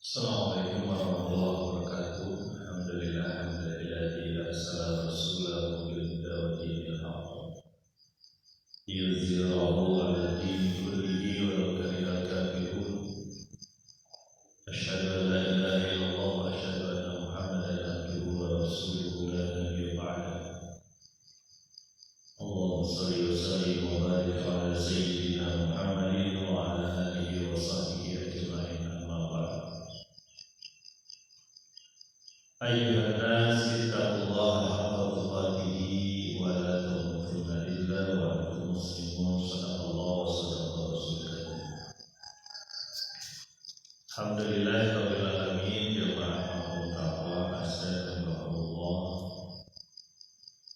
Assalamualaikum warahmatullahi wabarakatuh. Alhamdulillah hamdalillah arsala rasulahu bil huda wa dinil haqq liyuzhirahu 'ala dini kullihi walau karihal kafirun. Asyhadu an la ilaha illallah wa asyhadu anna Muhammadan abduhu wa rasuluhu la nabiyya ba'dahu. Allahumma shalli wa sallim wa barik 'ala sayyidina Muhammadin wa 'ala alihi wa sahbihi ajma'in. Amma ba'd. Ayyuhan nas ittaqullaha haqqa tuqatih wa la tamutunna illa wa antum muslimun. Sadaqallahu wa sadaqa rasulul karim. Alhamdulillahirabbil alamin, jamaah taqwa astagfirullah.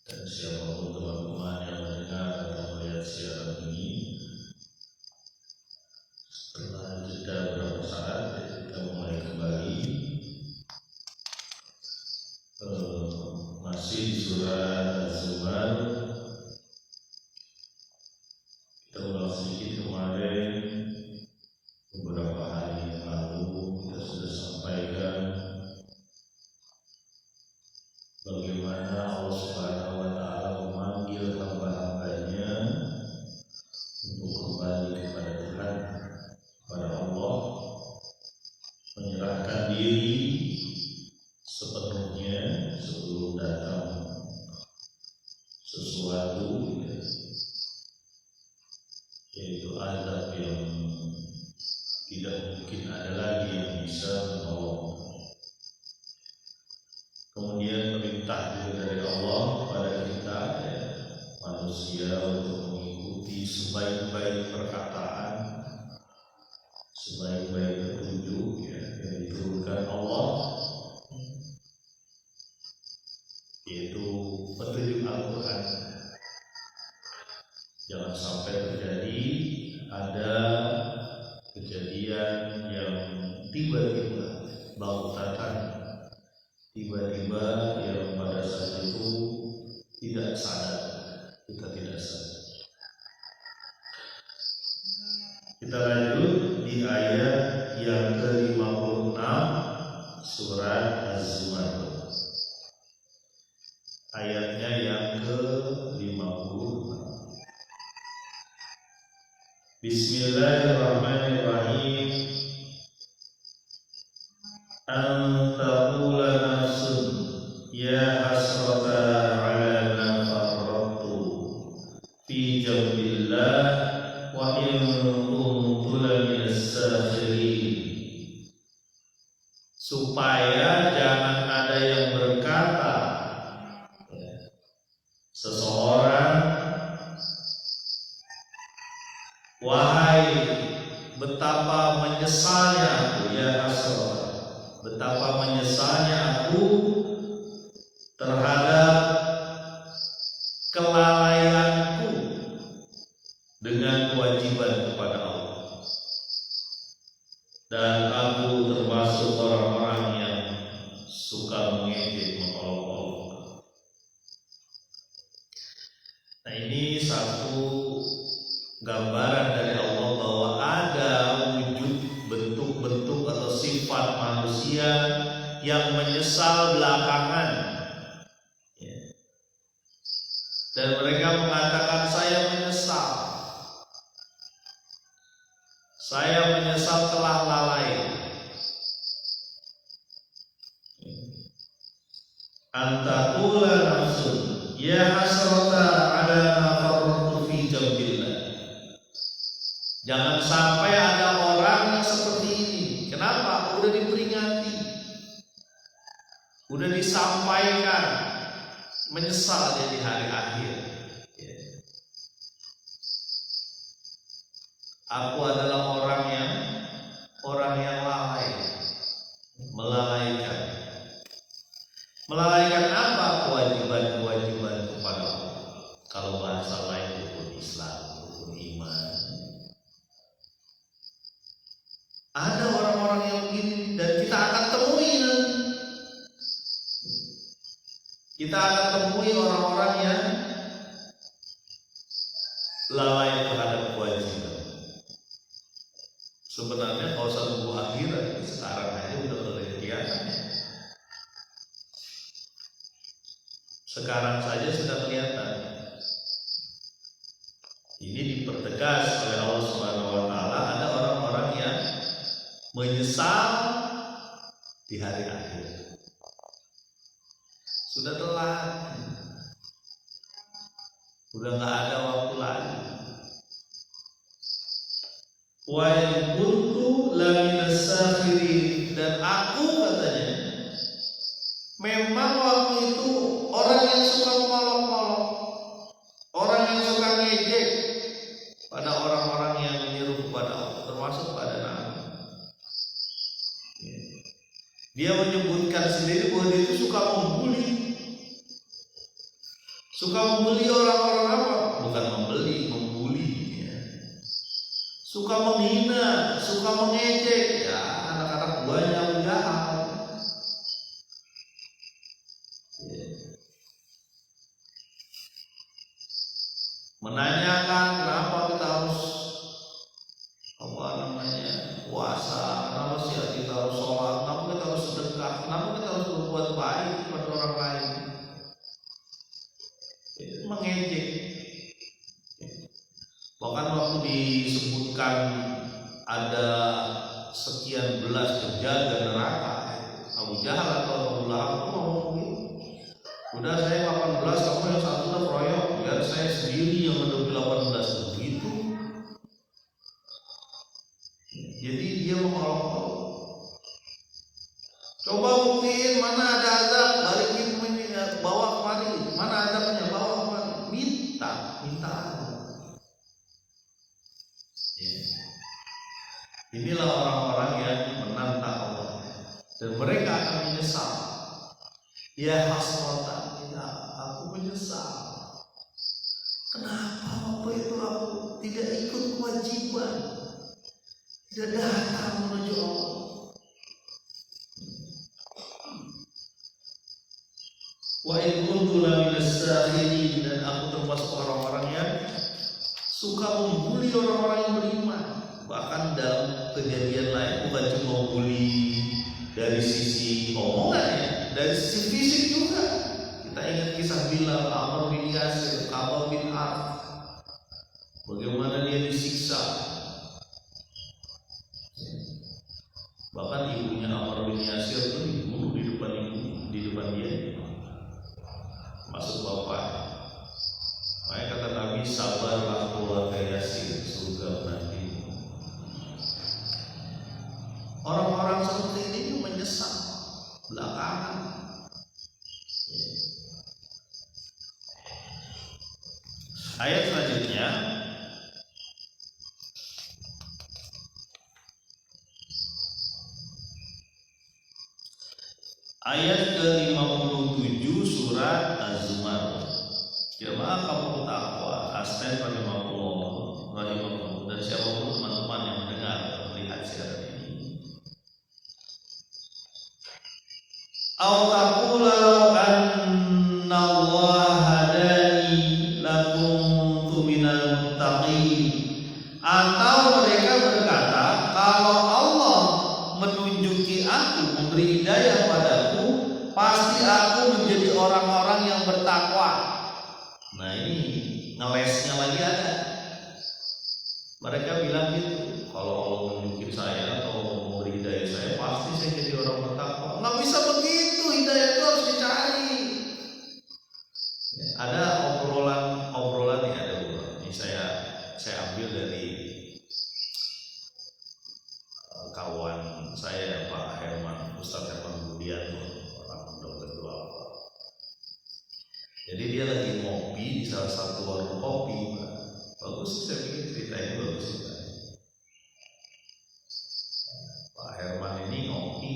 Dan siapapun teman-teman yang mendengar atau melihat siaran ini, setelah jeda beberapa saat kita mulai kembali. Masih di surat Az-Zumar. Kita ulang sedikit kemarin, beberapa hari yang lalu kita sudah sampaikan bagaimana Allah Subhanahu wa Ta'ala memanggil hamba-hambanya untuk kembali kepada Tuhan, kepada Allah, menyerahkan diri sepenuhnya sebelum datang sesuatu, yaitu azab yang tidak mungkin ada lagi yang bisa menolong. Kemudian perintah juga dari Allah kepada kita, manusia, untuk mengikuti sebaik-baik perkataan, sebaik-baik petunjuk yang diturunkan Allah, yaitu petunjuk Al-Quran. Jangan sampai terjadi ada kejadian yang tiba-tiba bautatan, tiba-tiba yang pada saat itu tidak sadar, kita tidak sadar. Kita lanjut di ayat yang ke-56 surat Az-Zumar. Ayatnya yang ke-50. Bismillahirrahmanirrahim. An taqula nafsun ya hasrata 'ala ma farrattu fi jambillah wa in kuntu laminas sakhirin. Supaya jangan ada yang berkata, seseorang, wahai betapa menyesalnya aku, ya hasrat, betapa menyesalnya aku terhadap kelalaianku dengan kewajiban kepada Allah, dan aku termasuk orang-orang yang suka mengejek, mengolok-olok. Nah, ini satu gambaran dari Allah bahwa ada wujud bentuk-bentuk atau sifat manusia yang menyesal belakangan, dan mereka mengatakan saya menyesal telah lalai. Antaqula nafsun ya hasrata 'ala ma farrattu fi jambillah. Jangan sampai ada orang yang seperti ini. Kenapa? Udah diperingati, udah disampaikan, menyesal dia di hari akhir. Aku adalah orang yang lalai, melalaikan apa? Kewajiban kepada Allah. Kalau bahasa lain rukun Islam, rukun iman. Ada orang-orang yang begini dan kita akan temui nanti. Kita akan temui orang-orang yang lalai terhadap kewajiban. Sebenarnya kalau usah nunggu akhirat, sekarang aja kelihatannya. Sekarang saja sudah kelihatan. Ini dipertegas oleh Allah Subhanahu wa taala, ada orang-orang yang menyesal di hari akhir. Sudah telat. Sudah nggak ada waktu lagi. Wa in kuntu laminas sakhirin, dan aku katanya memang waktu itu orang yang suka mengolok-olok, orang yang suka ngejek pada orang-orang yang menyeru kepada Allah, termasuk pada Nabi. Dia menyebutkan sendiri bahwa dia itu suka membuli orang-orang apa? Bukan membuli ya. Suka menghina, suka mengejek, ya anak-anak buahnya Abu Jahal. Menanyakan kenapa kita harus puasa, kenapa sih kita harus sholat, kenapa kita harus sedekah, kenapa kita harus berbuat baik kepada orang lain. Mengejek. Bahkan waktu disebutkan ada sekian belas penjaga neraka, Abu Jahal atau Abu Lahab itu ngomong gitu. Udah saya 18, kamu yang satu udah proyok, biar saya sendiri yang menduduki 18 begitu. Jadi dia mengolok-olok. Coba buktiin mana ada azab, balikin ini, bawa kemari. Mana azabnya, bawa kemari. Minta azab. Inilah orang-orang yang menantang Allah, dan mereka akan menyesal. Ya hasratan, ya aku menyesal. Kenapa waktu itu aku tidak ikut kewajiban, tidak datang menuju Allah. Wa in kuntu laminas sakhirin, dan aku termasuk orang-orang yang suka membuli orang-orang yang beriman. Bahkan dalam kejadian lain bukan cuma membuli dari sisi omongan ya, dari sisi fisik juga. Kita ingat kisah Bilal, Amr bin Yasir, Kabal bin Arf, bagaimana dia disiksa. Bahkan ibunya Amr bin Yasir itu dibunuh di depan dia, masuk bapak. Makanya kata Nabi, sabarlah keluarga Yasir, surga menanti. Orang-orang seperti ini menyesal belakangan. Ayat selanjutnya, ayat ke-57 surat Az-Zumar. Jamaah kaum takwa, asisten rahimahullah, dan siapapun teman-teman yang mendengar atau melihat siaran ini. Aw taqula law anna Allah hadani lakuntu minal muttaqin. Atau mereka berkata, kalau Allah menunjuki aku, memberi hidayah padaku, pasti aku menjadi orang-orang yang bertakwa. Nah ini ngelesnya lagi ada. Mereka bilang gitu, kalau Allah menunjuki saya atau memberi hidayah saya, pasti saya jadi orang bertakwa. Nggak bisa begitu, hidayah itu harus dicari. Ada obrolan nih, ada obrolan. Ini saya ambil dari kawan saya Pak Herman, Ustaz Herman Budianto, orang dokter tua. Jadi dia lagi ngopi di salah satu warung kopi, Pak. Bagus, saya pikir ceritanya bagus juga. Pak Herman ini ngopi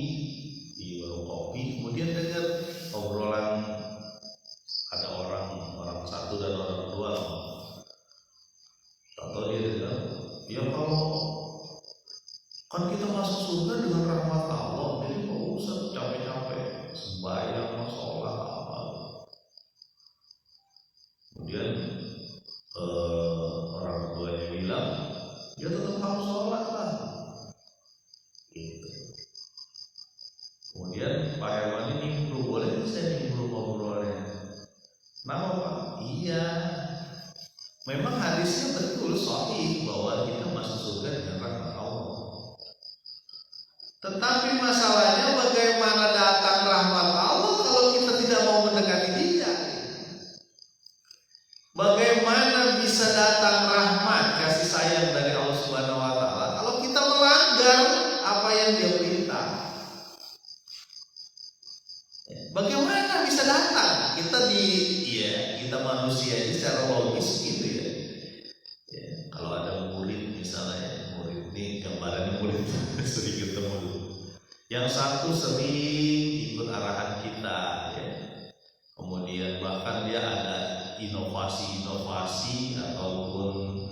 di warung kopi, kemudian dengar obrolan ada orang satu dan orang dua. Atau dia dengar, ya kalau kan kita masuk surga dengan rahmat Allah, jadi nggak usah capek-capek sembahyang, sholat apa. Kemudian orang tuanya bilang, ya tetap harus sholat lah. Gitu. Kemudian Pak Herman ini nimbrung, boleh saya nimbrung ngobrolnya? Kenapa Pak? Iya, memang hadisnya betul sahih bahwa kita masuk surga dengan rahmat Allah. Tetapi masalahnya bagaimana datang rahmat Allah kalau kita tidak mau mendekati Dia? Bagaimana bisa datang rahmat kasih sayang dari Allah Subhanahu wa taala kalau kita melanggar apa yang Dia perintah? Bagaimana bisa datang? Kita manusia ini secara logis gitu ya. Kalau ada murid misalnya, murid ini gambarannya murid sering ketemu dulu. Yang satu sering ikut arahan kita, ya. Kemudian bahkan dia ada inovasi ataupun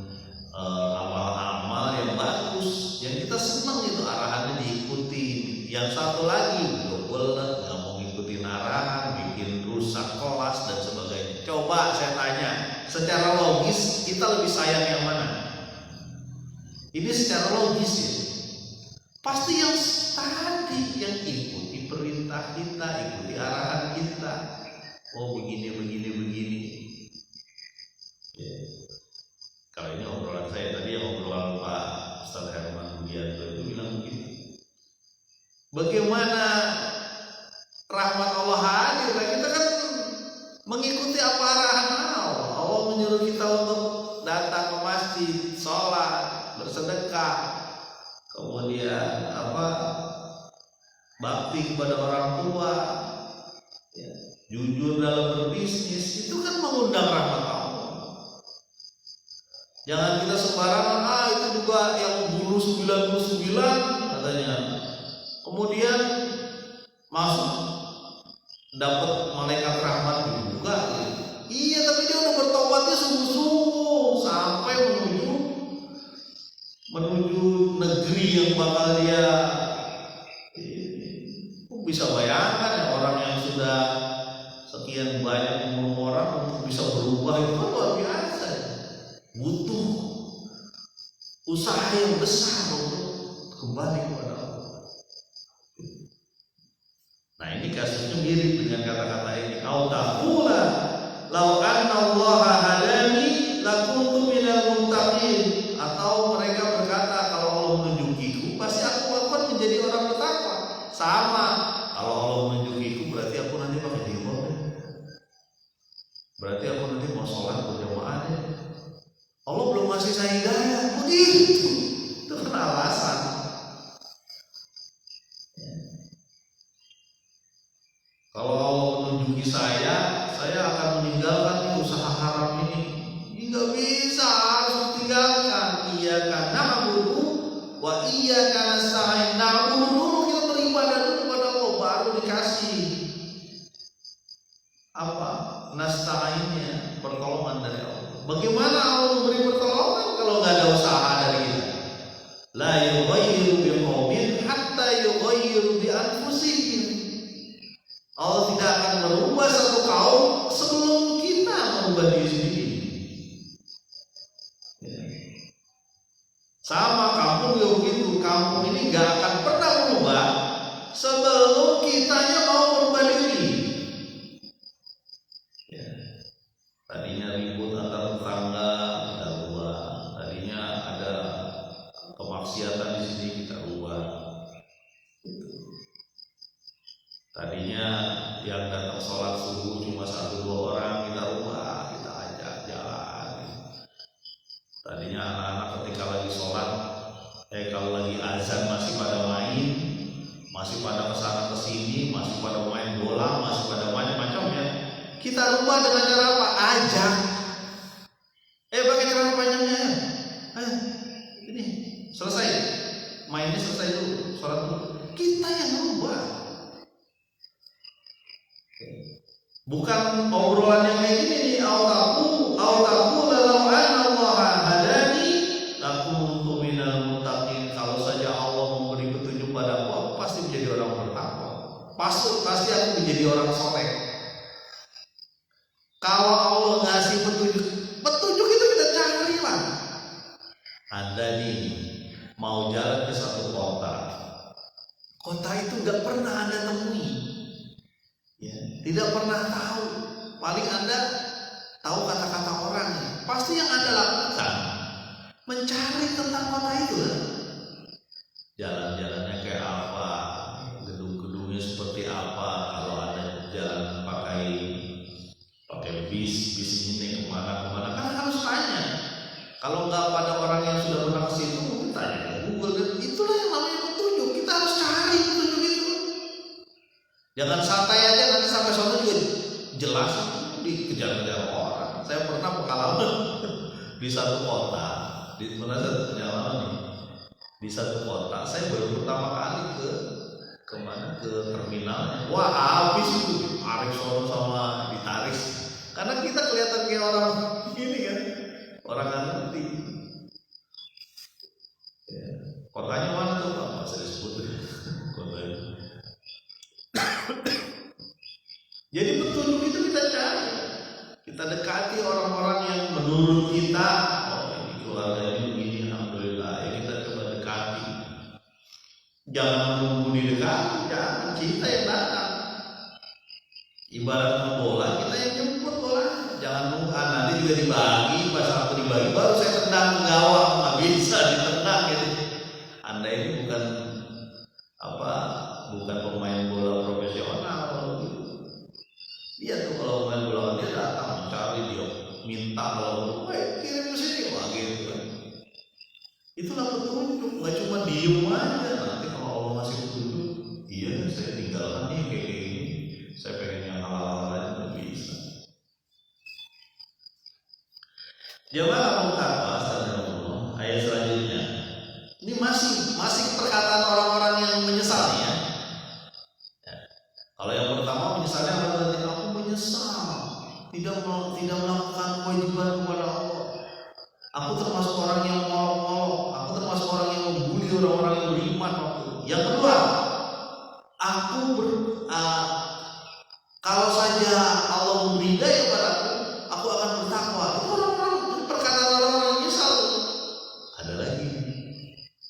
amal-amal yang bagus, yang kita senang itu arahannya diikuti. Yang satu lagi belum nggak mau ngikutin arahan, bikin rusak kelas dan sebagainya. Coba saya tanya, secara logis kita lebih sayang yang mana? Ini secara logis ya. Pasti yang tadi, yang ikuti perintah kita, ikuti arahan kita. Oh begini. Ya. Kalau ini obrolan saya tadi, yang obrolan Pak Ustaz Herman Budianto itu bilang begini. Bagaimana rahmat Allah hadir? Nah, kita kan mengikuti apa arahan Allah. Allah menyuruh kita untuk datang ke masjid, sholat, bersedekah, kemudian bakti kepada orang tua, ya, jujur dalam berbisnis, itu kan mengundang rahmat Allah. Jangan kita sembarangan, itu juga yang guru 99 katanya. Kemudian masuk dapat malaikat rahmat juga. Iya, tapi dia udah bertobatnya sungguh-sungguh sampai menuju negeri yang bakal dia. Bisa bayangkan ya, orang yang sudah sekian banyak umur orang untuk bisa berubah itu luar biasa. Butuh usaha yang besar untuk kembali kepada Allah. Nah, ini kasusnya mirip dengan kata-kata ini. Au taqula law anna Allah hadani lakuntu minal muttaqin. Atau mereka berkata, kalau Allah menunjukiku pasti aku akan menjadi orang bertakwa. Sama, kalau Allah menunjukiku berarti aku nanti pakai jilbab. Berarti aku nanti mau sholat berjamaah. Allah belum ngasih saya hidayah. Begitu. Itu kan alasan. Kalau Allah menunjuki saya akan meninggalkan usaha haram ini. Ini nggak bisa, harus ditinggalkan. Iyyaka na'budu wa iyyaka nasta'in. Na'budu dulu, kita beribadah dulu kepada Allah, baru dikasih apa? Nasta'innya, pertolongan dari Allah. Bagaimana Allah memberi pertolongan kalau nggak ada usaha dari kita? La yughayyiru biqaumin hatta yughayyiru bi anfusihim. Allah tidak akan merubah satu kaum sebelum kita merubah diri sendiri. Ya. Sama kampung juga begitu. Kampung ini gak akan pernah berubah sebelum kitanya mau merubah diri. Ya. Tadinya ribut antar tetangga, kita rubah. Tadinya ada kemaksiatan di sini, kita rubah. Tadinya yang datang sholat subuh cuma 1-2 orang, kita rubah, kita ajak jalan. Tadinya anak-anak ketika lagi sholat, kalau lagi azan masih pada main, masih pada kesana kesini, masih pada main bola, masih pada macam-macam ya. Kita rubah dengan cara apa? Ajak. Pakai cara panjangnya. Ini selesai, mainnya selesai dulu, sholat dulu. Kita yang rubah. Bukan obrolan yang kayak gini nih, au taqu law anna Allah hadani lakuntu minal muttaqin. Kalau saja Allah memberi petunjuk padaku, aku pasti menjadi orang bertakwa. Pasti aku menjadi orang soleh. Kalau Allah ngasih petunjuk itu kita cari lah. Anda nih mau jalan ke satu kota itu nggak pernah Anda temui. tidak pernah tahu. Paling Anda tahu kata-kata orang, pasti yang Anda lakukan mencari tentang kota itu kan? Jalan-jalannya kayak apa, gedung-gedungnya seperti apa. Kalau ada jalan pakai bis ini kemana, kan harus tanya. Kalau nggak pada orang yang sudah pernah ke situ, mungkin tanya ke Google. Dan itulah yang namanya petunjuk. Kita harus cari petunjuk itu. Jangan santai aja, nanti sampai sana juga jelas dikejar-kejar orang. Saya pernah pengalaman di satu kota, di mana saya pengalaman nih, di satu kota. Saya baru pertama kali ke terminalnya. Wah, habis itu tarik sono sama ditarik. Karena kita kelihatan kayak orang gini kan, orang nggak ngerti. Ya. Kotanya mana tuh Pak? Nggak saya sebut kotanya. Jadi petunjuk itu kita cari, kita dekati orang-orang yang menurut kita, oh ini keluarga ini begini, alhamdulillah, ya kita coba dekati. Jangan menunggu didekati, jangan, kita yang datang. Ibarat bola, kita yang jemput bola. Jangan nunggu, nanti juga dibagi, pas waktu dibagi baru saya tendang ke gawang, nggak bisa ditendang gitu. Anda ini bukan pemain bola profesional. Dia tuh kalau main bola dia datang mencari, dia minta, kalau kirim ke sini, wah gitu kan. Itulah petunjuk, nggak cuma diem aja. Nanti kalau Allah masih petunjuk, iya saya tinggalkan nih kayak gini. Saya pengen yang hal-hal lain nggak bisa. Jamaah Al-Mukarramah, ayat selanjutnya. Ini masih perkataan orang-orang yang menyesal ya. Kalau yang pertama menyesalnya apa tadi? Aku menyesal tidak melakukan kewajiban kepada Allah. Aku termasuk orang yang ngolok-ngolok. Aku termasuk orang yang membuli orang-orang yang beriman. Yang kedua, kalau saja Allah memberi hidayah padaku, aku akan bertakwa. Itu orang-orang perkataan orang-orang yang menyesal. Ada lagi.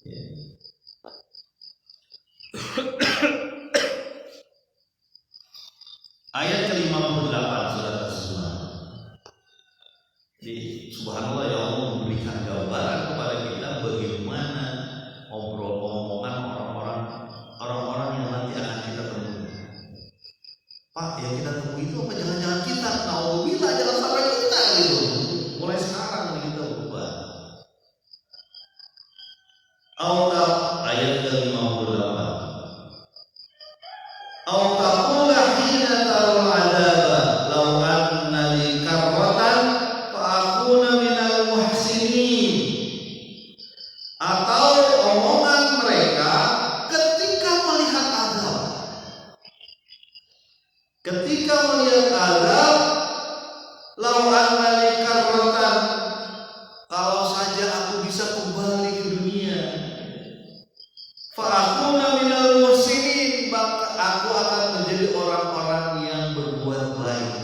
Ya. Ayat ke-58 surat As-Zumar. Jadi subhanallah ya Allah memberikan gambaran kepada kita bagaimana omongan orang-orang yang nanti akan kita temui. Pak, yang kita temui itu apa jangan-jangan kita? Nauzubillah, jangan sampai kita gitu. Mulai sekarang kita berubah. Allah ayat ke-58. Ketika melihat azab, kalau saja aku bisa kembali ke dunia, fa'akuna minal muhsinin, maka aku akan menjadi orang-orang yang berbuat baik.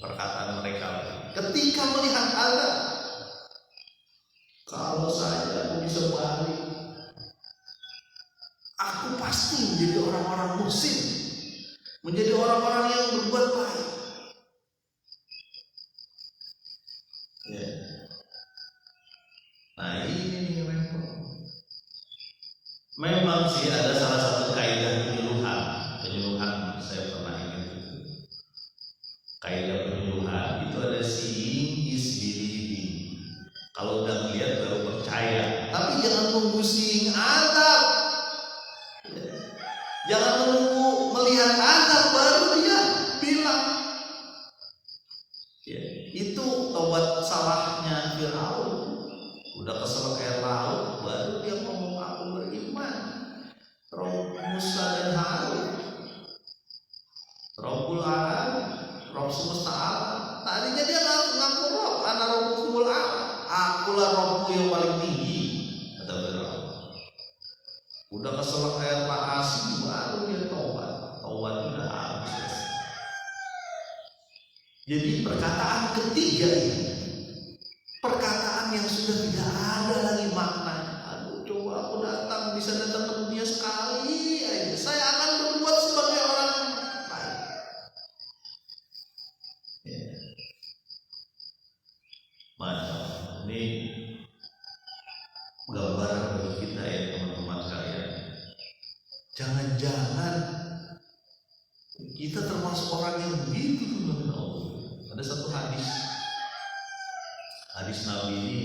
Perkataan mereka ketika melihat azab, kalau saja aku bisa balik, aku pasti menjadi orang-orang muhsin, menjadi orang-orang yang berbuat baik. Ya. Nah ini repot. Memang sih ada salah satu kaidah penyuluhan saya pernah ingat itu. Kaidah penyuluhan itu ada seeing is believing. Kalau udah lihat baru percaya. Tapi jangan nunggu seeing azab. Jangan nunggu melihat azab baru dia bilang. Ya, itu tobat salahnya Firaun. Udah kesel air laut baru dia ngomong aku beriman. Rob Musa dan Harun, Robbul Alam, Rob semesta alam. Tadinya dia ngaku Rob, anak Robbul Alam. Akulah Robku yang paling tinggi, kata Firaun. Udah kesel air asin baru dia tobat udah habis. Jadi perkataan ketiga ini, perkataan yang sudah tidak ada lagi maknanya. Aduh, coba aku bisa datang ke dunia sekali aja, saya akan berbuat sebagai orang baik. Jangan-jangan kita termasuk orang yang begitu tuh. Ada satu hadis Nabi ini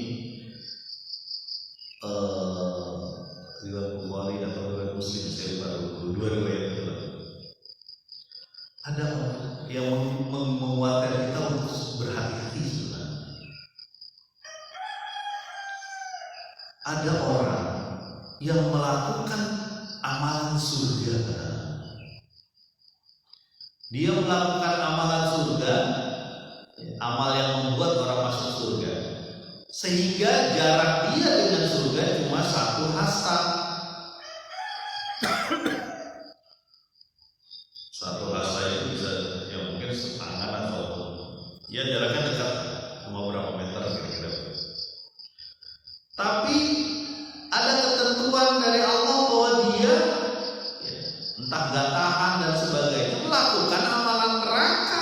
riwayat Bukhari atau riwayat Muslim, saya baru dua riwayat itu. Ada orang yang menguatkan kita untuk berhati-hati sebenarnya. Ada orang yang melakukan amalan surga. Dia melakukan amalan surga, amal yang membuat orang masuk surga, sehingga jarak dia dengan surga cuma satu hasta. Satu hasta itu bisa ya mungkin setangan atau ya jaraknya dekat, cuma berapa meter kira-kira. Tapi ada ketentuan dari Allah bahwa dia entah gak tahan dan sebagainya melakukan amalan neraka,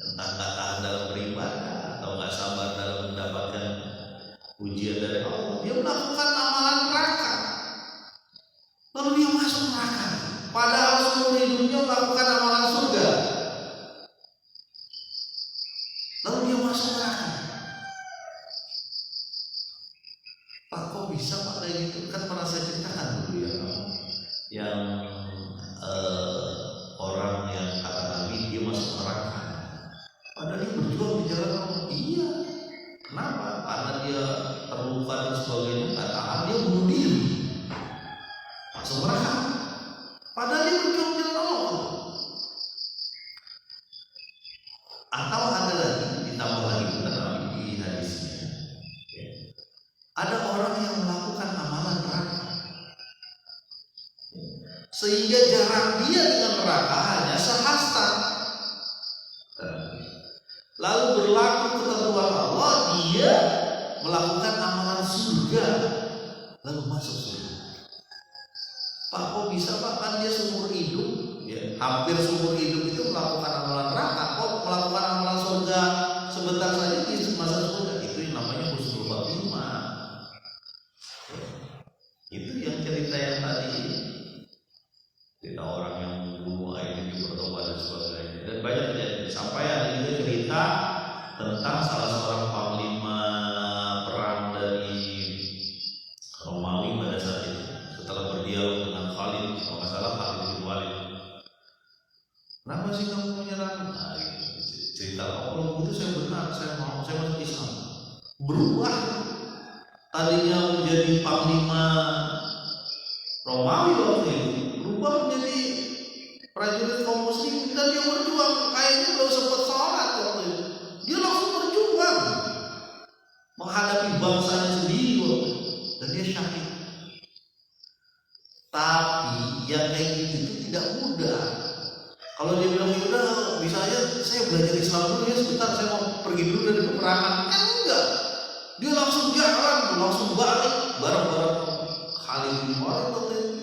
entah gak tahan dalam beribadah atau gak sabar dalam mendapatkan ujian dari Allah, dia melakukan amalan neraka, lalu dia masuk neraka, padahal seluruh hidupnya melakukan amalan surga, lalu dia masuk neraka. Pak, kok bisa Pak kayak gitu? Kan pernah saya ceritakan dulu ya, yang orang yang kata Nabi dia masuk neraka, padahal dia berjuang di jalan Allah. Iya, kenapa? Karena dia terluka dan sebagainya, nggak tahan, dia bunuh diri, masuk neraka. Padahal dia berjuang di jalan Allah. Atau ada lagi, ditambah lagi kata Nabi di hadisnya, ada orang yang melakukan amalan neraka, sehingga jarak dia dengan neraka hanya sehasta. Lalu berlaku ketentuan Allah, dia melakukan amalan surga, lalu masuk surga. Pak, kok bisa Pak? Kan dia seumur hidup, ya, hampir seumur hidup itu melakukan amalan neraka, kok melakukan amalan surga sebentar saja di masa surga? Itu yang namanya husnul khotimah. Itu yang cerita yang tadi, cerita orang yang membunuh akhirnya bertobat dan sebagainya, dan banyak kejadian. Sampai ada juga cerita tentang salah seorang panglima perang dari Romawi pada saat itu, setelah berdialog dengan Khalid, kalau nggak salah Khalid bin Walid. Kenapa sih kamu menyerang? Nah, cerita kalau itu saya benar, saya mau, saya masuk Islam. Berubah, tadinya menjadi panglima Romawi waktu itu, berubah menjadi prajurit kaum muslim, dan dia berjuang. Kayaknya belum sempat sholat waktu itu, dia langsung berjuang menghadapi bangsanya sendiri waktu itu, dan dia syahid. Tapi yang kayak gitu itu tidak mudah. Kalau dia bilang udah bisa aja saya belajar Islam dulu ya sebentar, saya mau pergi dulu dari peperangan, kan enggak. Dia langsung jalan, langsung balik bareng-bareng Khalid bin Walid waktu itu,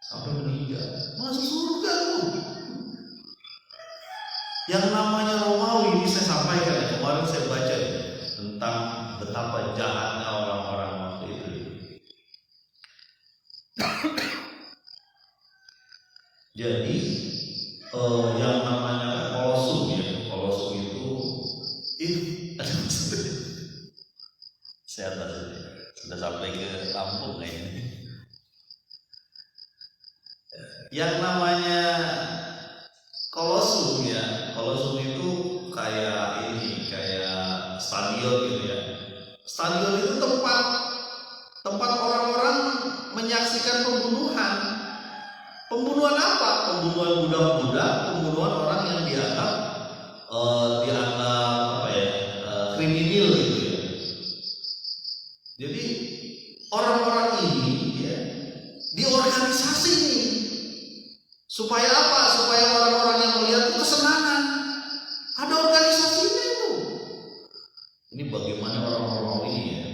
sampai meninggal, masuk surga tuh. Yang namanya Romawi ini saya sampaikan ya, kemarin saya baca ya, tentang betapa jahatnya orang-orang waktu itu. Jadi yang namanya Kolosum ya, Kolosum itu ada maksudnya. Saya sudah sampai ke Lampung kayaknya. Yang namanya Kolosum ya, Kolosum itu kayak ini, kayak stadion gitu ya. Stadion itu tempat orang-orang menyaksikan pembunuhan. Pembunuhan apa? Pembunuhan budak-budak, pembunuhan orang yang dianggap apa ya, kriminal gitu ya. Jadi orang-orang ini ya diorganisasi nih. Supaya apa? Supaya orang-orang yang melihat itu kesenangan. Ada organisasinya itu. Ini bagaimana orang Romawi ini ya.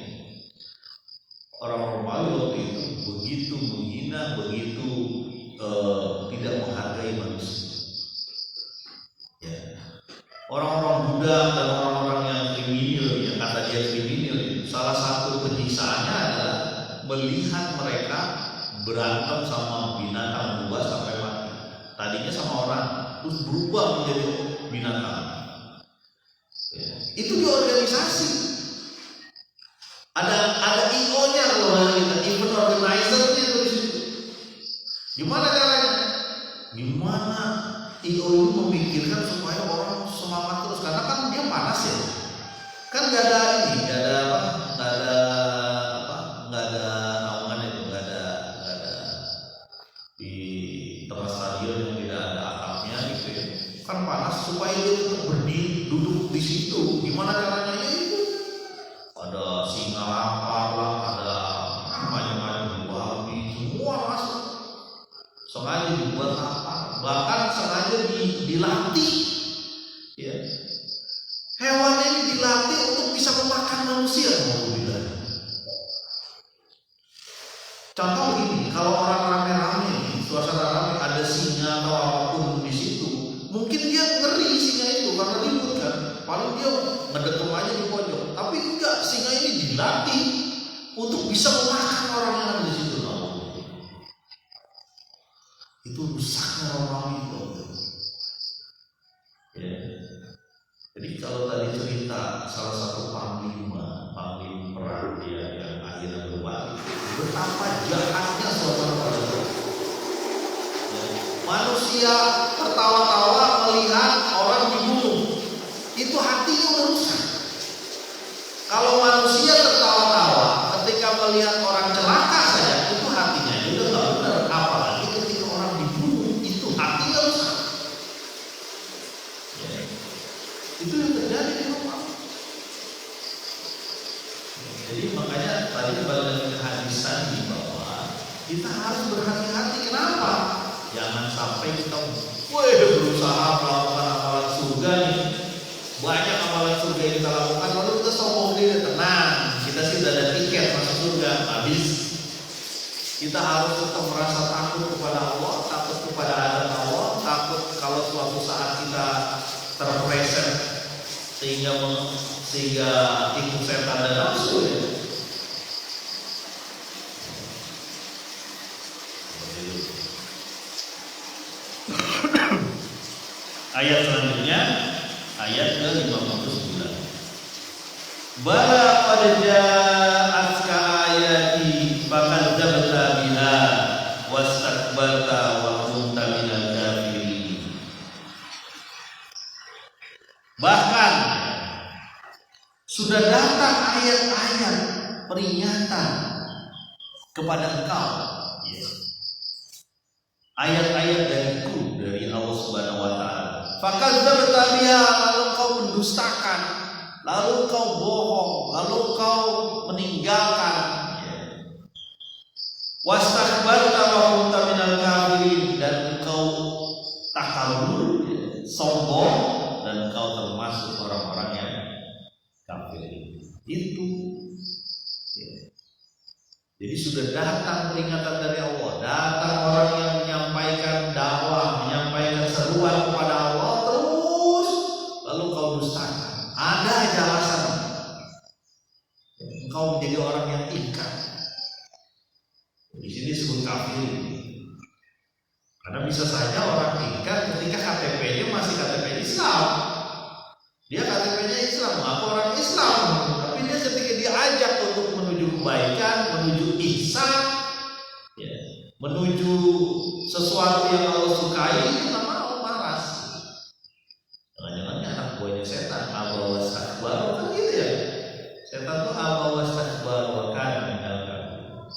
Orang Romawi waktu itu begitu menghina, begitu tidak menghargai manusia. Ya. Orang-orang budak dan orang-orang yang kriminal, yang kata dia kriminal, salah satu penyiksaannya adalah melihat melihat mereka berantem sama binatang buas sampai mati. Tadinya sama orang, terus berubah menjadi binatang. Ya. Itu di organisasi. Ada IO-nya kalau kita event organizer itu di situ. Gimana caranya? Gimana IO ini memikirkan supaya orang semangat terus, karena kan dia panas ya. Kan nggak ada naungan itu, nggak ada di tempat stadion yang tidak ada atapnya gitu ya. Kan panas, supaya dia tetap berdiri duduk di situ. Gimana caranya ya itu? Ada singa lapar lah, ada macam-macam babi, semua masuk. Sengaja dibuat apa? Bahkan sengaja dilatih. Ya. Hewan ini dilatih untuk bisa memakan manusia. Contoh ini, kalau orang rame-rame, suasana rame, ada singa atau apapun di situ, mungkin dia ngeri singa itu karena ribut kan. Paling dia ngedekem aja di pojok. Tapi enggak, singa ini dilatih untuk bisa memakan orang yang ada di situ. Itu rusaknya Romawi itu. Ya. Jadi kalau tadi cerita salah satu panglima perang dia yang akhirnya berbalik, betapa jahatnya suasana pada itu. Ya. Manusia tertawa-tawa melihat orang dibunuh, itu hatinya udah rusak. Kalau manusia tertawa-tawa ketika melihat orang celaka saja, itu hatinya juga nggak benar. Apalagi ketika orang dibunuh, itu hatinya rusak. Ya. Itu yang terjadi di rumah. Jadi makanya tadi kembali lagi ke hadis tadi bahwa kita harus berhati-hati. Kenapa? Jangan sampai kita berusaha melakukan amalan surga nih. Banyak amalan surga yang kita lakukan, lalu kita sombong diri. Tenang, kita sih udah ada tiket masuk surga. Habis. Kita harus tetap merasa takut kepada Allah, takut kepada adab Allah, takut kalau suatu saat kita terpleset sehingga ikut setan dan nafsu ya. Ayat selanjutnya, ayat ke-59. Bala qad ja'atka ayati fakadzabta biha wastakbarta wa kunta minal kafirin. Bahkan sudah datang ayat-ayat peringatan kepada engkau. Ayat-ayat dari Allah Subhanahu wa taala. Fakadzabta biha, lalu kau mendustakan, lalu kau bohong, lalu kau meninggalkan. Wastakbarta wa kunta minal kafirin, dan engkau takabur, sombong, dan engkau termasuk orang-orang yang kafir. Itu ya. Jadi sudah datang peringatan dari Allah, datang orang yang menyampaikan dakwah, menyampaikan seruan kepada Allah, terus lalu kau dustakan. Ada aja alasan. Engkau menjadi orang yang ingkar. Di sini disebut kafir. Karena bisa saja orang ingkar ketika KTP-nya masih KTP Islam. Dia KTP-nya Islam, aku orang Islam, tapi dia ketika diajak untuk menuju kebaikan, menuju ihsan, ya, menuju sesuatu yang Allah sukai, itu nama malas. Jangan-jangan anak buahnya setan, aba wastakbar, kan gitu ya. Setan tuh aba wastakbar wa kana minal kafirin.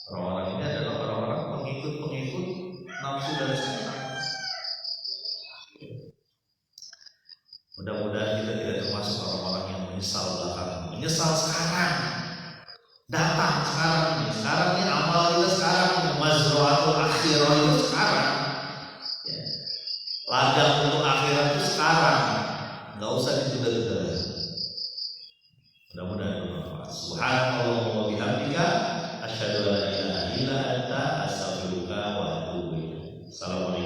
Orang-orang ini adalah orang-orang pengikut nafsu dan setan. Mudah-mudahan kita tidak termasuk orang-orang yang menyesal belakangan. Menyesal sekarang, datang sekarang ini amal kita sekarang, mazruatul akhirah itu sekarang, ya. Ladang untuk akhirat itu sekarang, nggak usah ditunda-tunda. Mudah-mudahan bermanfaat. Subhanallah wa bihamdika, asyhadu an la ilaha illa anta, astaghfiruka wa atubu ilaik. Assalamualaikum.